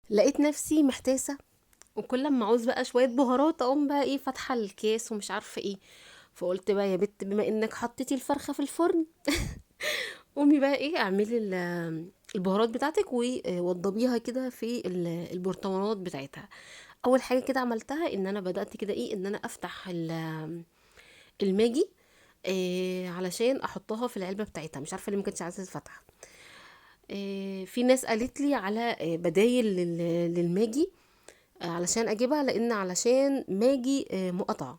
لقيت نفسي محتاسه، وكل ما عاوز بقى شويه بهارات اقوم بقى ايه فاتحه الكاس ومش عارفه ايه. فقلت بقى يا بت بما انك حطيتي الفرخه في الفرن، قومي بقى ايه اعملي البهارات بتاعتك ووضبيها كده في البرطمانات بتاعتها. اول حاجه كده عملتها ان انا بدات كده ايه ان انا افتح الماجي، علشان احطها في العلبه بتاعتها. مش عارفه ليه ما كانتش عايزه تتفتح. في ناس قالت لي على بدايل للماجي، علشان اجيبها لان علشان ماجي مقطع.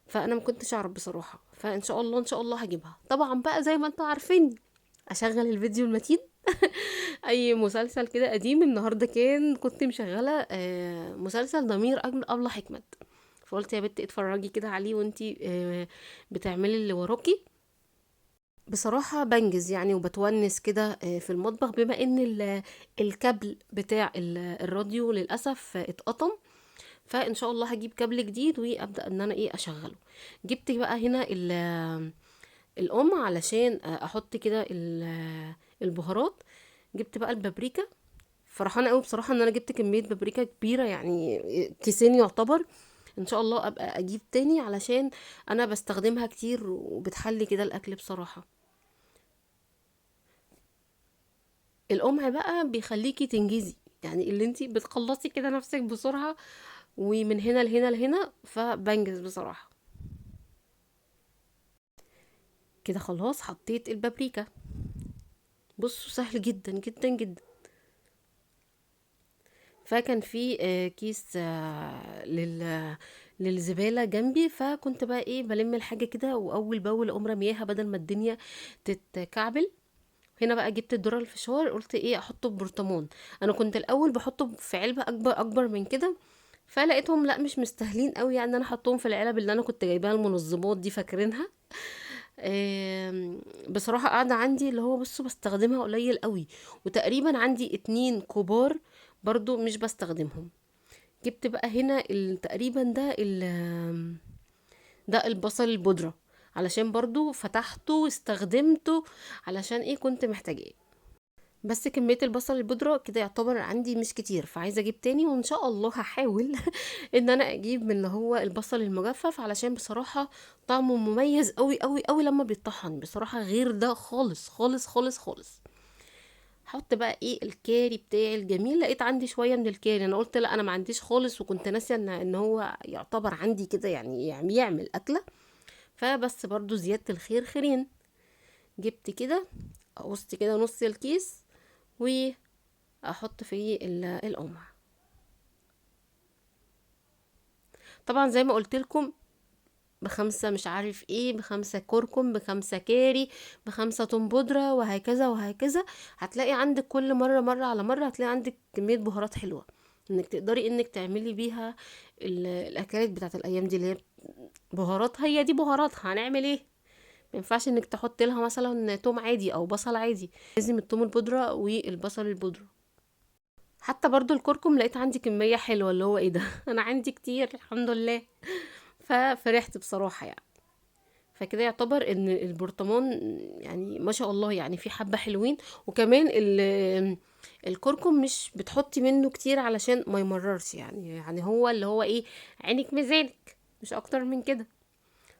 فانا ما كنتش اعرف بصراحه، فان شاء الله ان شاء الله هجيبها طبعا بقى زي ما انتوا عارفين. اشغل الفيديو المتين. اي مسلسل كده قديم. النهارده كنت مشغله مسلسل ضمير ابله حكمت. فقلت يا بنتي اتفرجي كده عليه وانتي بتعملي اللي وراكي. بصراحة بنجز يعني وبتونس كده في المطبخ، بما ان الكابل بتاع الراديو للأسف اتقطم. فان شاء الله هجيب كابل جديد وابدأ ان انا ايه اشغله. جبت بقى هنا الام علشان احط كده البهارات. جبت بقى البابريكا. فرحانة قوي بصراحة ان انا جبت كمية بابريكا كبيرة، يعني كيسين يعتبر. ان شاء الله ابقى اجيب تاني علشان انا بستخدمها كتير وبتحلي كده الاكل بصراحة. القمع بقى بيخليكي تنجزي، يعني اللي انتي بتخلصي كده نفسك بسرعة ومن هنا لهنا لهنا، فبنجز بصراحة. كده خلاص حطيت البابريكا. بصوا سهل جدا جدا جدا. فكان في كيس للزبالة جنبي، فكنت بقى ايه بلم الحاجة كده واول باول اقوم رمياها بدل ما الدنيا تتكعبل. هنا بقى جبت الذرة الفشار، قلت ايه احطه في برطمان. انا كنت الاول بحطه في علبة اكبر من كده، فلقيتهم لا مش مستاهلين قوي، يعني انا حطهم في العلب اللي انا كنت جايباها المنظمات دي فاكرينها. بصراحة قاعدة عندي اللي هو بصوا بستخدمها قليل قوي، وتقريبا عندي اتنين كبار برضو مش بستخدمهم. جبت بقى هنا تقريبا ده البصل البودرة، علشان برضو فتحته واستخدمته علشان ايه كنت محتاجاه. بس كمية البصل البودرة كده يعتبر عندي مش كتير، فعايزة اجيب تاني وان شاء الله هحاول ان انا اجيب من اللي هو البصل المجفف، علشان بصراحة طعمه مميز قوي قوي قوي لما بيتطحن، بصراحة غير ده خالص خالص خالص خالص. حط بقى ايه الكاري بتاعي الجميل. لقيت عندي شوية من الكاري، انا قلت لا انا ما عنديش خالص، وكنت ناسية ان هو يعتبر عندي كده يعني يعمل اكلة. فبس برضو زيادة الخير خيرين. جبت كده قصت كده نص الكيس واحط فيه القمع. طبعا زي ما قلت لكم، بخمسة مش عارف ايه، بخمسة كركم، بخمسة كاري، بخمسة توم بودرة، وهكذا وهكذا. هتلاقي عندك كل مرة على مرة هتلاقي عندك كمية بهارات حلوة، انك تقدري انك تعملي بيها الاكلات بتاعت الايام دي اللي هي بهارات. هي دي بهاراتها، هنعمل ايه؟ ما ينفعش انك تحط لها مثلا توم عادي او بصل عادي، لازم التوم البودرة والبصل البودرة. حتى برضو الكركم لقيت عندي كمية حلوة، اللي هو ايه ده انا عندي كتير الحمد لله. ففرحت بصراحة يعني. فكده يعتبر ان البرطمان يعني ما شاء الله يعني في حبة حلوين. وكمان الكركم مش بتحطي منه كتير علشان ما يمررش، يعني هو اللي هو ايه، عينك ميزانك مش اكتر من كده.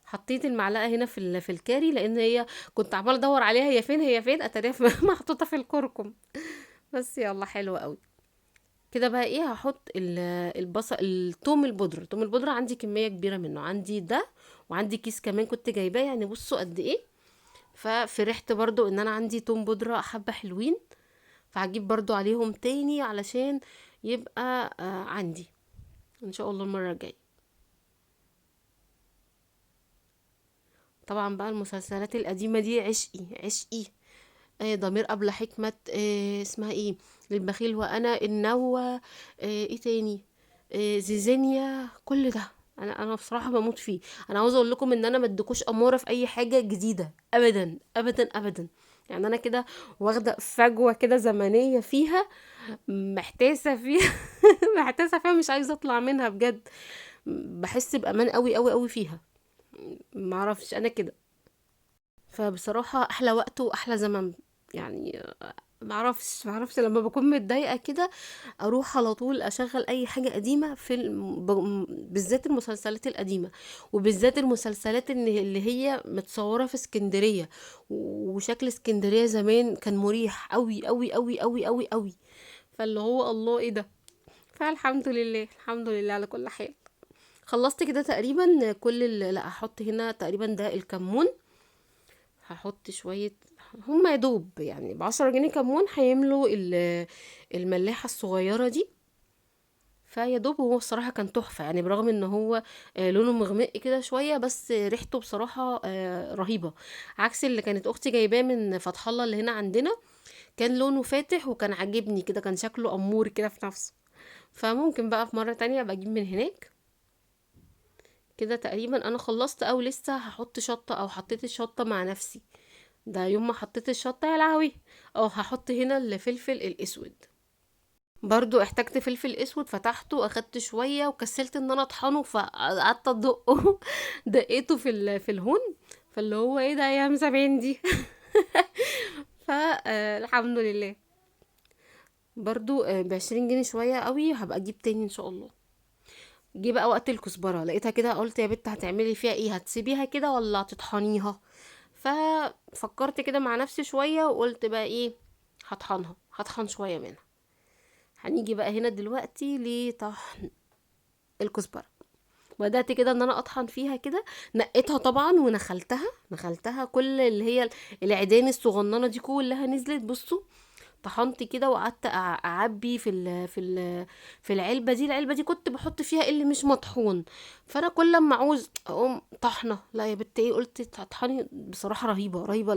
حطيت المعلقة هنا في الكاري، لان هي كنت عمالة ادور عليها هي فين هي فين، اتاريها محطوطة في الكركم. بس يلا حلوة قوي. كده بقى ايه هحط البصل التوم البودرة. التوم البودرة عندي كمية كبيرة منه، عندي ده وعندي كيس كمان كنت جايباه، يعني بصوا قد ايه. ففرحت برضو ان انا عندي توم بودرة حبة حلوين، فهجيب برضو عليهم تاني علشان يبقى عندي ان شاء الله المرة الجاية. طبعا بقى المسلسلات القديمة دي عشقي عشقي. ضمير أبلة حكمت، اسمها ايه، البخيل وانا النوى، ايه تاني، زيزينيا، كل ده انا بصراحه بموت فيه. انا عاوزه اقول لكم ان انا ما اديكوش اموره في اي حاجه جديده ابدا ابدا ابدا. يعني انا كده واخده فجوه كده زمنيه فيها، محتاسه فيها محتاسه فيها مش عايزه اطلع منها بجد. بحس بامان قوي قوي قوي فيها، معرفش انا كده. فبصراحه احلى وقت واحلى زمن يعني. معرفش لما بكون متضايقة كده اروح على طول اشغل اي حاجة قديمة بالذات المسلسلات القديمة، وبالذات المسلسلات اللي هي متصورة في اسكندرية، وشكل اسكندرية زمان كان مريح قوي قوي قوي قوي قوي قوي. فاللي هو الله ايه ده. فالحمد لله الحمد لله على كل حال. خلصت كده تقريبا كل اللي لا هحط هنا تقريبا ده الكمون. هحط شوية، هما يا دوب يعني ب10 جنيه كمون هيملوا الملاحة الصغيرة دي. فيا دوب هو الصراحة كان تحفة يعني، برغم ان هو لونه مغمق كده شوية، بس ريحته بصراحة رهيبة. عكس اللي كانت اختي جايباه من فتح الله اللي هنا عندنا، كان لونه فاتح وكان عاجبني كده، كان شكله امور كده في نفسه. فممكن بقى في مرة تانية ابقى اجيب من هناك. كده تقريبا انا خلصت، او لسه هحط شطة او حطيت الشطة مع نفسي. ده يوم ما حطيت الشطة يا لهوي. اه هحط هنا الفلفل الاسود. برضو احتجت فلفل اسود، فتحته اخدت شوية وكسلت ان انا اطحنه فقعدت ادقه دقيته في الهون. فاللي هو ايه ده يا زمان دي. فالحمد لله. برضو ب20 جنيه شوية قوي، هبقى اجيب تاني ان شاء الله. جه بقى وقت الكزبرة لقيتها كده، قلت يا بت هتعملي فيها ايه، هتسيبيها كده ولا هتطحنيها؟ ففكرت كده مع نفسي شوية وقلت بقى ايه، هطحن شوية منها. هنيجي بقى هنا دلوقتي لطحن الكزبرة. بدأت كده ان انا اطحن فيها كده. نقيتها طبعا نخلتها كل اللي هي العيدان الصغننة دي كلها نزلت. بصوا، طحنت كده وقعدت اعبي في العلبه دي كنت بحط فيها اللي مش مطحون. فانا كل لما عاوز اقوم طحنه، لا يا بت ايه، قلت تطحني بصراحه رهيبه رهيبه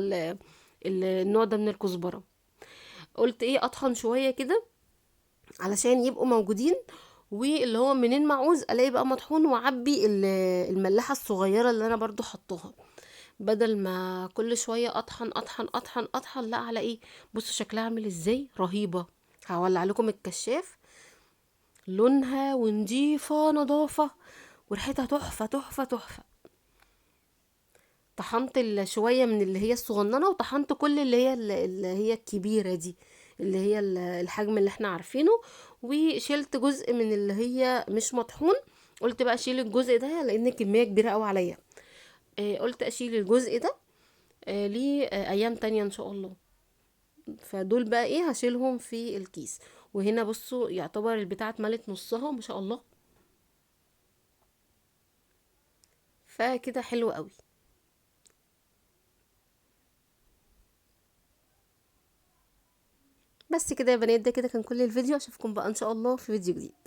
النوع ده من الكزبره. قلت ايه اطحن شويه كده علشان يبقوا موجودين، واللي هو منين ما عاوز الاقي بقى مطحون، واعبي الملاحه الصغيره اللي انا برضو حطاها، بدل ما كل شويه اطحن اطحن اطحن اطحن. لا على ايه، بصوا شكلها عامل ازاي، رهيبه. هولع لكم الكشاف. لونها ونضيفه نظافه، وريحتها تحفه تحفه تحفه. طحنت شويه من اللي هي الصغننه، وطحنت كل اللي هي الكبيره دي، اللي هي الحجم اللي احنا عارفينه. وشلت جزء من اللي هي مش مطحون. قلت بقى اشيل الجزء ده لان الكميه كبيره قوي عليا. قلت اشيل الجزء ده ليه ايام تانية ان شاء الله. فدول بقى ايه هشيلهم في الكيس. وهنا بصوا يعتبر البتاعه اتملت نصها ما شاء الله. فكده حلو قوي. بس كده يا بنات، ده كده كان كل الفيديو. اشوفكم بقى ان شاء الله في فيديو جديد.